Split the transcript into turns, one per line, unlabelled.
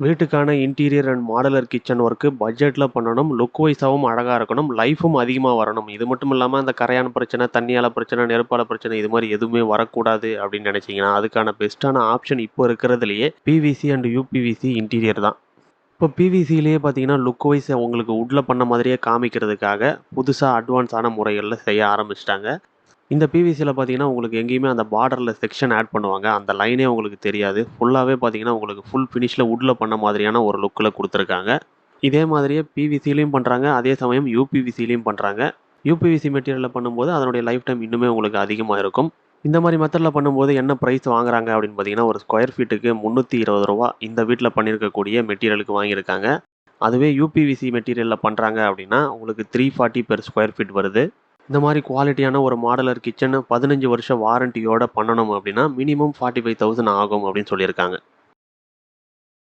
வீட்டுக்கான interior and modular kitchen work பட்ஜெட்டில் பண்ணணும். Look வைஸாவும் அழகா இருக்கணும். லைஃபும் அதிகமா வரணும். இது மட்டும் இல்லாம அந்த கரையான் பிரச்சனை, தண்ணியால பிரச்சனை, நெருப்பால பிரச்சனை இது மாரி எதுவுமே வரக்கூடாது அப்படின்னு நினைச்சீங்கன்னா, அதுக்கான பெஸ்ட்டான ஆப்ஷன் இப்போ இருக்கிறதுலயே பிவிசி அண்ட் யூபிவிசி இன்டீரியர் தான். இப்போ பிவிசிலேயே பார்த்தீங்கன்னா, லுக் வைஸ் உங்களுக்கு வுட்ல பண்ண மாதிரியே காமிக்கிறதுக்காக புதுசா அட்வான்ஸான முறைகள்ல செய்ய ஆரம்பிச்சுட்டாங்க. இந்த பிவிசில பார்த்தீங்கன்னா, உங்களுக்கு எங்கேயுமே அந்த பார்டர்ல செக்ஷன் ஆட் பண்ணுவாங்க. அந்த லைனே உங்களுக்கு தெரியாது. ஃபுல்லாவே பார்த்தீங்கன்னா, உங்களுக்கு ஃபுல் ஃபினிஷ்ல வுட்ல பண்ண மாதிரியான ஒரு லுக்ல குடுத்துருக்காங்க. இதே மாதிரியே பிவிசிலயும் பண்றாங்க. அதே சமயம் யூபிவிசிலயும் பண்றாங்க. யூபிவிசி மெட்டீரியல்ல பண்ணும்போது அதனுடைய லைஃப் டைம் இன்னுமே உங்களுக்கு அதிகமா இருக்கும். இந்த மாரி மெத்தட்ல பண்ணும்போது என்ன பிரைஸ் வாங்குறாங்க அப்படின்னு பார்த்தீங்கன்னா, ஒரு ஸ்கொயர் ஃபீட்டுக்கு ரூ. 320 இந்த வீட்ல பண்ணியிருக்கக்கூடிய மெட்டீரியலுக்கு வாங்கியிருக்காங்க. அதுவே யூபிவிசி மெட்டீரியல்ல பண்றாங்க அப்படின்னா, உங்களுக்கு 340 பெர் ஸ்கொயர் ஃபீட் வருது. இந்த மாரி குவாலிட்டியான ஒரு மாடலர் கிச்சன் 15 வருஷ வாரண்டியோட பண்ணணும் அப்படின்னா, மினிமம் 45,000 ஆகும் அப்படின்னு சொல்லியிருக்காங்க.